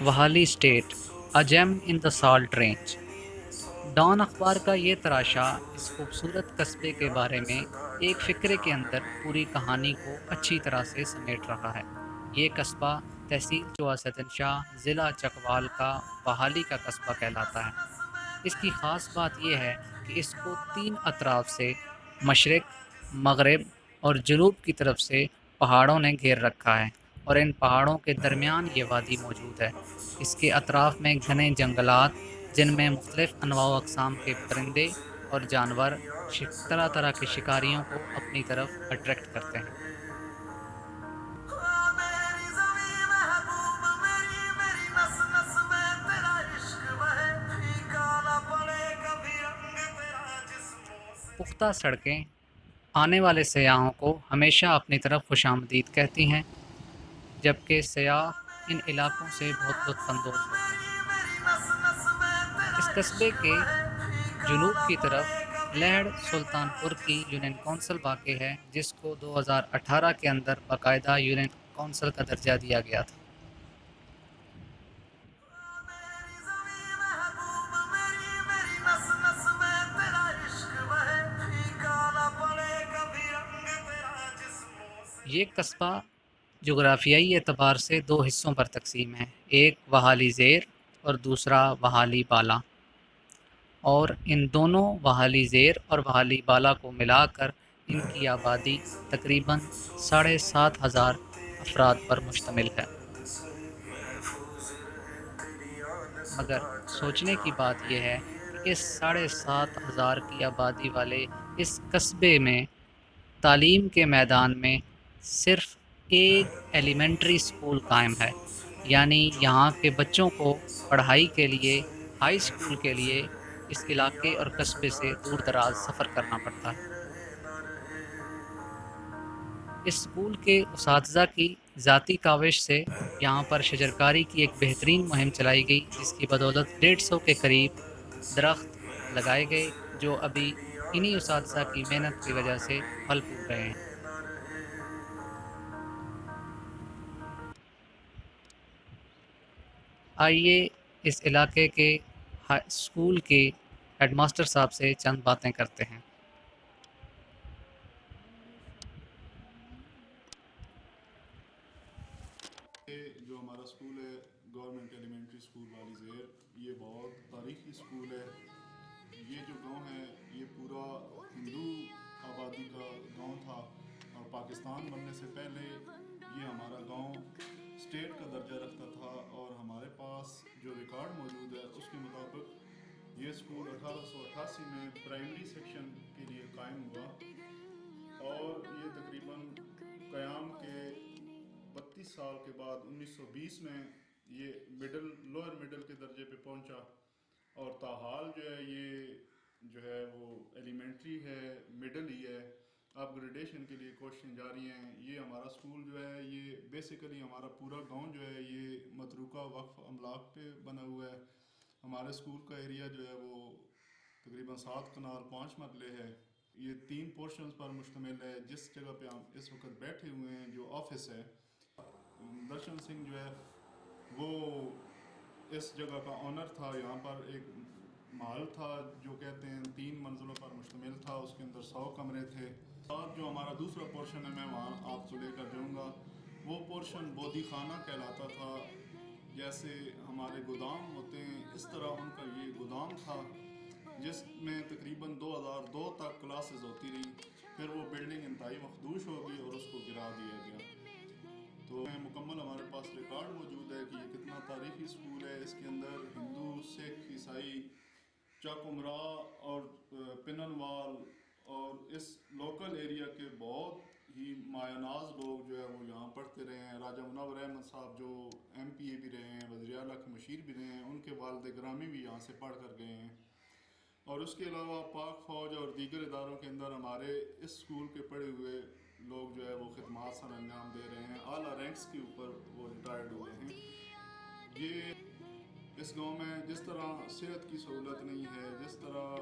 وہالی state اے جیم ان دا salt range. Dawn اخبار کا یہ تراشا اس خوبصورت قصبے کے بارے میں ایک فقرے کے اندر پوری کہانی کو اچھی طرح سے سمیٹ رہا ہے۔ یہ قصبہ تحصیل چواسطن شاہ ضلع چکوال کا وہالی کا قصبہ کہلاتا ہے۔ اس کی خاص بات یہ ہے کہ اس کو 3 اطراف سے مشرق، مغرب اور جنوب کی طرف سے پہاڑوں نے گھیر رکھا ہے، اور ان پہاڑوں کے درمیان یہ وادی موجود ہے۔ اس کے اطراف میں گھنے جنگلات، جن میں مختلف انواع و اقسام کے پرندے اور جانور طرح طرح کے شکاریوں کو اپنی طرف اٹریکٹ کرتے ہیں۔ پختہ سڑکیں آنے والے سیاحوں کو ہمیشہ اپنی طرف خوش آمدید کہتی ہیں، جبکہ سیاح ان علاقوں سے بہت لطف اندوز ہوتے ہیں۔ اس قصبے کے جنوب کی طرف لہڑ سلطان پور کی یونین کونسل واقع ہے، جس کو 2018 کے اندر باقاعدہ یونین کونسل کا درجہ دیا گیا تھا۔ یہ قصبہ جغرافیائی اعتبار سے 2 حصوں پر تقسیم ہے، ایک وہالی زیر اور دوسرا وہالی بالا، اور ان دونوں وہالی زیر اور وہالی بالا کو ملا کر ان کی آبادی تقریباً 7,500 افراد پر مشتمل ہے۔ مگر سوچنے کی بات یہ ہے کہ اس 7,500 کی آبادی والے اس قصبے میں تعلیم کے میدان میں صرف ایک ایلیمنٹری اسکول قائم ہے، یعنی یہاں کے بچوں کو پڑھائی کے لیے ہائی اسکول کے لیے اس علاقے اور قصبے سے دور دراز سفر کرنا پڑتا ہے۔ اس اسکول کے اساتذہ کی ذاتی کاوش سے یہاں پر شجرکاری کی ایک بہترین مہم چلائی گئی، جس کی بدولت 150 کے قریب درخت لگائے گئے، جو ابھی انہی اساتذہ کی محنت کی وجہ سے پھل پھول رہے ہیں۔ آئیے اس علاقے کے اسکول کے ہیڈ ماسٹر صاحب سے چند باتیں کرتے ہیں۔ جو ہمارا اسکول ہے گورنمنٹ ایلیمنٹری اسکول والی زیر، یہ بہت تاریخی اسکول ہے۔ یہ جو گاؤں ہے یہ پورا ہندو آبادی کا گاؤں تھا، اور پاکستان بننے سے پہلے یہ ہمارا گاؤں اسٹیٹ کا درجہ رکھتا تھا، اور ہمارے پاس جو ریکارڈ موجود ہے اس کے مطابق یہ اسکول 1888 میں پرائمری سیکشن کے لیے قائم ہوا، اور یہ تقریباً قیام کے 32 سال کے بعد 1920 میں یہ لوئر مڈل کے درجے پہ پہنچا، اور تاحال جو ہے یہ جو ہے وہ ایلیمنٹری ہے، مڈل ہی ہے، اپ گریڈیشن کے لیے کوششیں جاری ہیں۔ یہ ہمارا اسکول جو ہے یہ بیسیکلی ہمارا پورا گاؤں جو ہے یہ متروکہ وقف املاک پہ بنا ہوا ہے۔ ہمارے اسکول کا ایریا جو ہے وہ تقریباً 7 کنال 5 مرلے ہے۔ یہ 3 پورشنز پر مشتمل ہے۔ جس جگہ پہ ہم اس وقت بیٹھے ہوئے ہیں جو آفس ہے، درشن سنگھ جو ہے وہ اس جگہ کا آنر تھا۔ یہاں پر ایک محل تھا جو کہتے ہیں 3 منزلوں پر مشتمل تھا، اس کے اندر 100 کمرے تھے۔ اور جو ہمارا دوسرا پورشن ہے میں وہاں آپ کو لے کر جاؤں گا، وہ پورشن بودی خانہ کہلاتا تھا۔ جیسے ہمارے گودام ہوتے ہیں اس طرح ان کا یہ گودام تھا، جس میں تقریباً 2002 تک کلاسز ہوتی رہی، پھر وہ بلڈنگ انتہائی مخدوش ہو گئی اور اس کو گرا دیا گیا۔ تو مکمل ہمارے پاس ریکارڈ موجود ہے کہ یہ کتنا تاریخی اسکول ہے۔ اس کے اندر ہندو، سکھ، عیسائی، چاکمرا اور پنن وال اور اس لوکل ایریا کے بہت ہی مایہ ناز لوگ جو ہے وہ یہاں پڑھتے رہے ہیں۔ راجہ منور احمد صاحب جو ایم پی اے بھی رہے ہیں، وزیر اعلیٰ کے مشیر بھی رہے ہیں، ان کے والد گرامی بھی یہاں سے پڑھ کر گئے ہیں۔ اور اس کے علاوہ پاک فوج اور دیگر اداروں کے اندر ہمارے اس اسکول کے پڑھے ہوئے لوگ جو ہے وہ خدمات سر انجام دے رہے ہیں، اعلیٰ رینکس کے اوپر وہ ریٹائرڈ ہوئے ہیں۔ یہ اس گاؤں میں جس طرح صحت کی سہولت نہیں ہے، جس طرح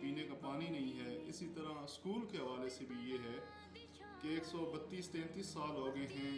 پینے کا پانی نہیں ہے، اسی طرح اسکول کے حوالے سے بھی یہ ہے کہ 132-33 سال ہو گئے ہیں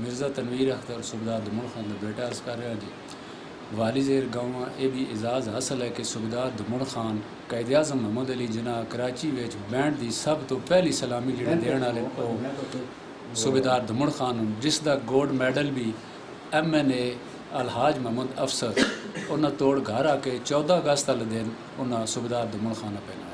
مرزا تنویر اختر صوبیدار دمن خان کا بیٹا عرض کر رہا جی والی زیر گاؤں یہ بھی اعزاز حاصل ہے کہ صوبیدار دمن خان قائد اعظم محمد علی جناح کراچی وچ بینڈ دی سب تو پہلی سلامی جڑے دین والے وہ صوبیدار دمن خان جس دا گولڈ میڈل بھی MNA الحاج محمد افسر انہاں توڑ گھر آ کے 14 اگست والے دن انہاں صوبیدار دمن خان پہنایا.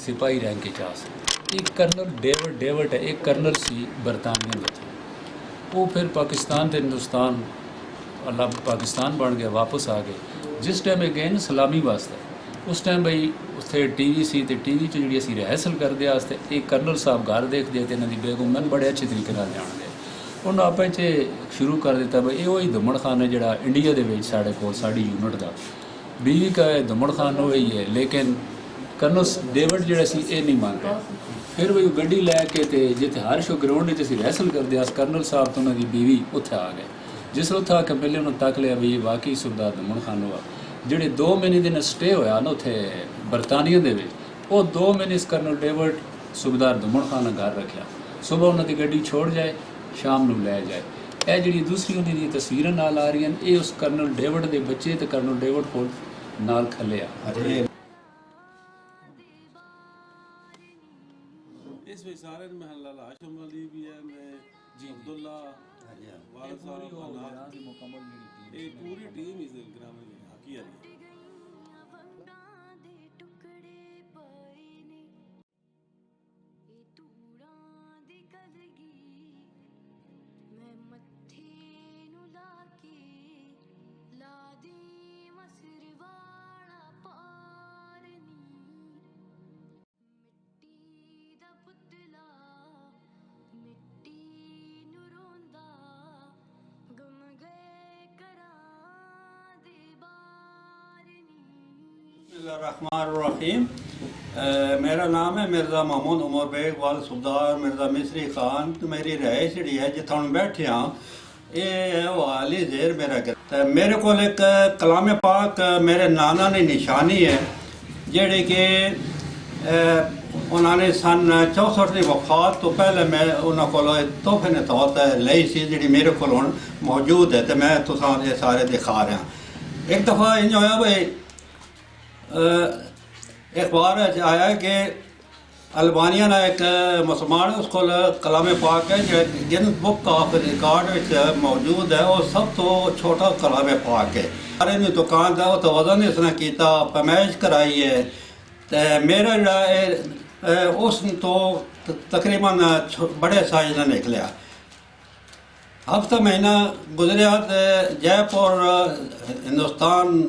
سپاہی رینک کے چاس ایک کرنل ڈیوڈ ہے ایک کرنل سی برطانیہ میں تھا وہ پھر پاکستان تے ہندوستان اللہ پاکستان بن گیا واپس آ گئے جس ٹائم گئے نا سلامی واسطے اس ٹائم بھائی اتنے ٹی وی سی تے ٹی وی چ جی اسی ریحرسل کرتے واسطے ایک کرنل صاحب گھر دیکھ دے تے انہوں دی بیگم میں بڑے اچھے طریقے نال جان دے انہوں آپ شروع کر دیتا بھائی یہ وہی دمن خان ہے جڑا انڈیا دے وچ ساڈے کول ساڈی یونٹ دا بیوی کا دمن خان وہی ہے لیکن کرنل ڈیوڈ جڑا سی یہ نہیں مانتا پھر وہ گڈی لے کے تے جتنے ہر شو گراؤنڈ اسی ریحرسل کرتے کرنل صاحب تو انہوں دی بیوی اتنے آ گئے جس اتنے آ کے پہلے انہوں نے تک لیا بھی واقعی صوبیدار دمن خان ہوا جڑے 2 مہینے دن سٹے ہویا نا اتنے برطانیہ دے وچ وہ 2 مہینے اس کرنل ڈیوڈ صوبیدار دمن خان نے گھر رکھا صبح انہوں کی گڈی چھوڑ جائے شام نو لے جائے اے جڑی دوسری انہوں دی تصویراں نال آ رہی ہیں یہ اس کرنل ڈیوڈ دے بچے تے کرنل ڈیوڈ کول نال کھلے آ اس میں سارے محلہ ہاشم علی بھی ہے میں عبداللہ والد صاحب یہ پوری ٹیم اس گرام میں حقی علی الرحمن الرحیم میرا نام ہے مرزا محمود عمر بیگ والد صوبیدار مرزا مصری خان تو میری رہائش جڑی ہے جتھے ہوں بیٹھے ہاں یہ والی زیر میرا گھر میرے کو ایک کلام پاک میرے نانا نے نشانی ہے جڑی کہ انہوں نے سن 64 کی وفات تو پہلے میں انہوں کو تحفے نے طور لئی سی جڑی میرے کو موجود ہے تو میں تساں یہ سارے دکھا رہا ایک دفعہ انج ہویا بھائی اخبار آیا کہ البانیہ نے ایک مسلمان اس کو کلام پاک ہے جن بک آف ریکارڈ موجود ہے وہ سب تو چھوٹا کلام پاک ہے سارے دکان تھا وہ تو وزن اس نے کیتا پیمائش کرائی ہے تو میرا جڑا ہے اس تو تقریباً بڑے سائز نے نکلیا ہفتہ مہینہ گزریا جے پور ہندوستان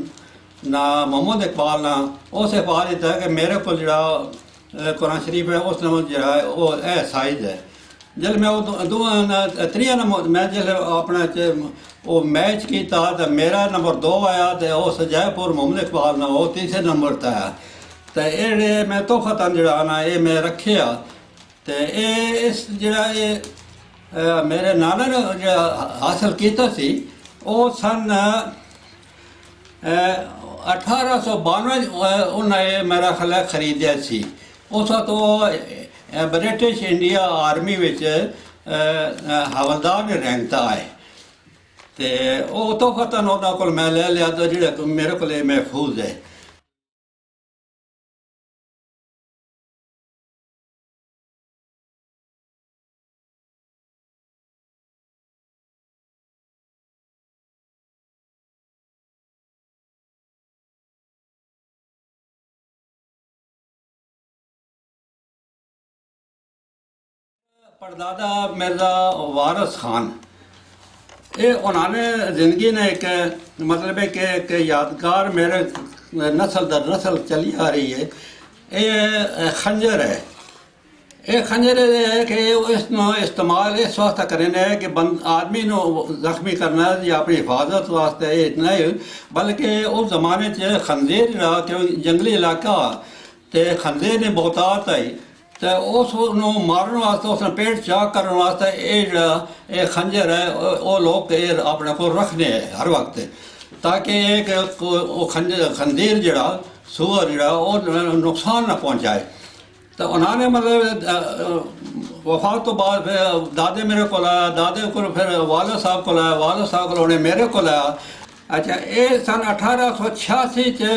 نہ محمد اقبال نہ اس اقبال دیتا ہے کہ میرے کو جڑا قرآن شریف ہے اس نمبر جڑا ہے وہ اے سائز ہے جل میں وہ تریہ نمبر میں جل اپنا وہ میچ کیتا تو میرا نمبر 2 آیا تو اس جے پور محمد اقبال نہ وہ تیسرے نمبر تے آیا تو یہ میں تحفتاً جڑا نا یہ میں رکھیا تو یہ اس جڑا یہ میرے نانا نے جڑا حاصل کیتا سی وہ سن 1892 انہیں میرا خیال خریدیا سی اس وقت وہ برٹش انڈیا آرمی حوالدار نے رینک آئے تو وہ تحفتاً انہوں کو میں لے لیا تو جڑا میرے کو محفوظ ہے پردادا مرزا وارث خان یہ انہوں نے زندگی نے ایک مطلب ہے کہ یادگار میرے نسل در نسل چلی آ رہی ہے یہ خنجر ہے ਇਹ ਖੰਜਰ ਹੈ ਕਿ ਇਸ ਨੂੰ ਇਸਤੇਮਾਲ ਇਸ ਵਾਸਤੇ ਕਰਨੇ ਕਿ ਆਦਮੀ ਨੂੰ ਜ਼ਖਮੀ ਕਰਨਾ ਜਾਂ ਆਪਣੀ ਹਿਫਾਜ਼ਤ ਵਾਸਤੇ ਇਹ ਨਹੀਂ, ਬਲਕਿ ਉਸ ਜ਼ਮਾਨੇ 'ਚ ਖੰਜਰ ਜਿਹੜਾ ਕਿ ਜੰਗਲੀ ਇਲਾਕਾ ਤੇ ਖੰਜਰ ਨੇ ਬਹੁਤਾਤ ਆਈ ਤੇ ਉਸ ਨੂੰ ਮਾਰਨ ਵਾਸਤੇ ਉਸ ਨੂੰ ਪੇਟ ਚਾਕ ਕਰਨ ਵਾਸਤੇ ਇਹ ਜਿਹੜਾ ਇਹ ਖੰਜਰ ਹੈ ਉਹ ਲੋਕ ਇਹ ਆਪਣੇ ਕੋਲ ਰੱਖਦੇ ਹੈ ਹਰ ਵਕਤ, ਤਾکہ ਇਹ ਕਿ ਉਹ ਖੰਜਰ ਜਿਹੜਾ ਸੂਰ ਜਿਹੜਾ ਉਹ نقصان نہ پہنچائے. تو انہوں نے مطلب وفات تو بعد پھر دادے میرے کو آیا، دادے کو پھر والد صاحب کو آیا، والد صاحب کو انہیں میرے کو آیا. اچھا یہ سن 1886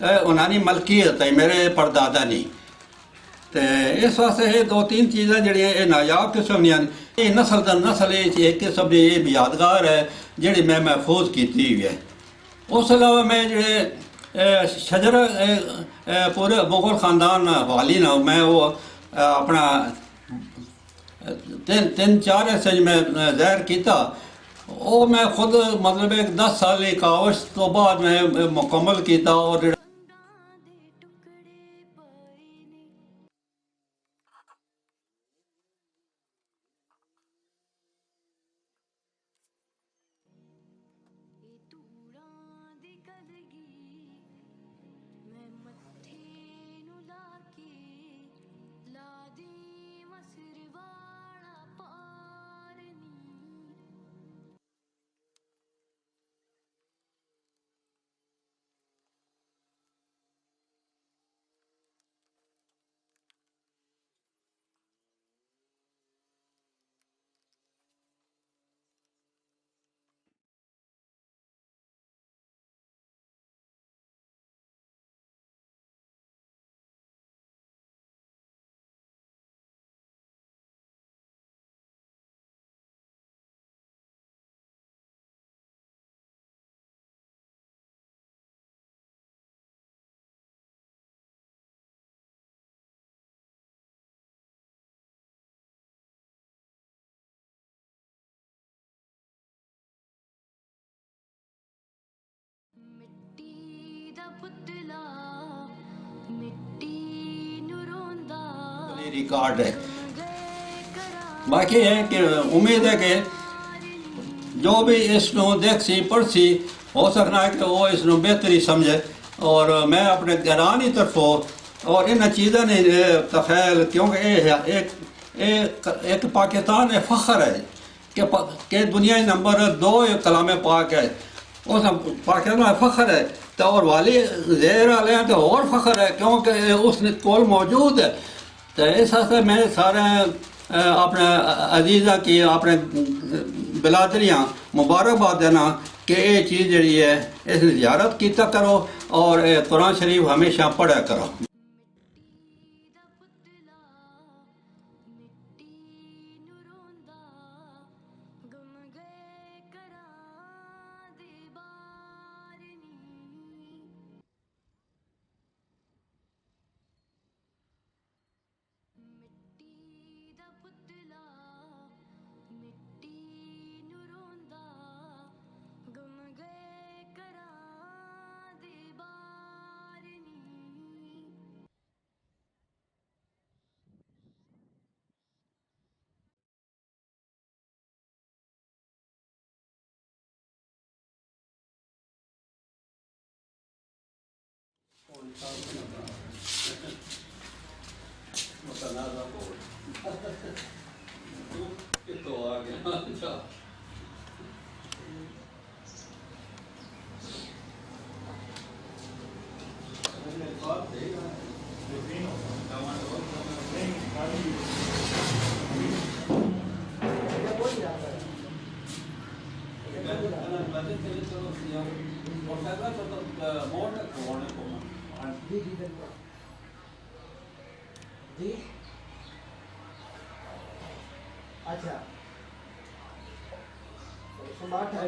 انہوں نے ملکیت ہے میرے پردادا نے. تو اس واسطے یہ دو تین چیزیں جڑیاں یہ نایاب قسم دیا یہ نسل در نسل ایک قسم کی یہ یادگار ہے جڑی میں محفوظ کیتی ہوئی ہے. اس علاوہ میں جڑے شجر پورے مغل خاندان والی نہ میں وہ اپنا تین چار ایسے میں ظاہر کیتا وہ میں خود مطلب ایک 10 سال کاوش تو بعد میں مکمل کیتا. اور ریکارڈ ہے. باقی ہے کہ امید ہے کہ جو بھی اس کو دیکھ سی پڑھ سی ہو سکنا ہے کہ وہ اس کو بہتری سمجھے. اور میں اپنے گھرانی طرفوں اور ان چیزوں نے تخیل کیونکہ ایک پاکستان ہے فخر ہے کہ دنیا نمبر 2 کلام پاک ہے اس پاکستان میں فخر ہے. تو اور والی زیر والے ہیں تو اور فخر ہے کیونکہ اس نے کول موجود ہے. تو اس واسطے میں سارے اپنے عزیزہ کی اپنے بلادریاں مبارکباد دینا کہ یہ چیز جڑی ہے اس نے زیارت کیتا کرو اور قرآن شریف ہمیشہ پڑھا کرو. جی اچھا سمارٹ ہے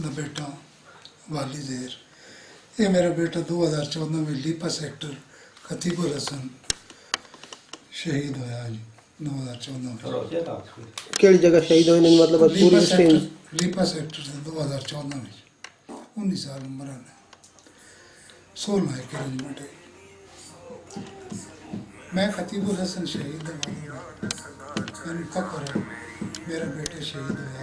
ਦਾ ਬੇਟਾ ਵਾਲੀ ਜ਼ੇਰ। ਇਹ ਮੇਰਾ ਬੇਟਾ 2014 ਵਿੱਚ ਲੀਪਾ ਸੈਕਟਰ ਖਤੀਬੁਲ ਹਸਨ ਸ਼ਹੀਦ ਹੋਇਆ ਜੀ 2014 ਵਿੱਚ। ਕਿਹੜੀ ਜਗ੍ਹਾ ਸ਼ਹੀਦ ਹੋਏ ਨੇ ਮਤਲਬ ਪੂਰੀ ਸਟੇਨ ਲੀਪਾ ਸੈਕਟਰ ਦੇ 2014 ਵਿੱਚ 19 ਸਾਲ ਉਮਰ ਹੈ 16 ਇੱਕ ਰੈਜੀਮੈਂਟ ਹੈ। ਮੈਂ ਖਤੀਬੁਲ ਹਸਨ ਸ਼ਹੀਦ ਦਾ ਮੈਨੂੰ ਫਖਰ ਹੈ ਮੇਰਾ ਬੇਟਾ ਸ਼ਹੀਦ ਹੋਇਆ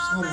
16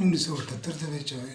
1978 ਦੇ ਵਿੱਚ ਹੋਏ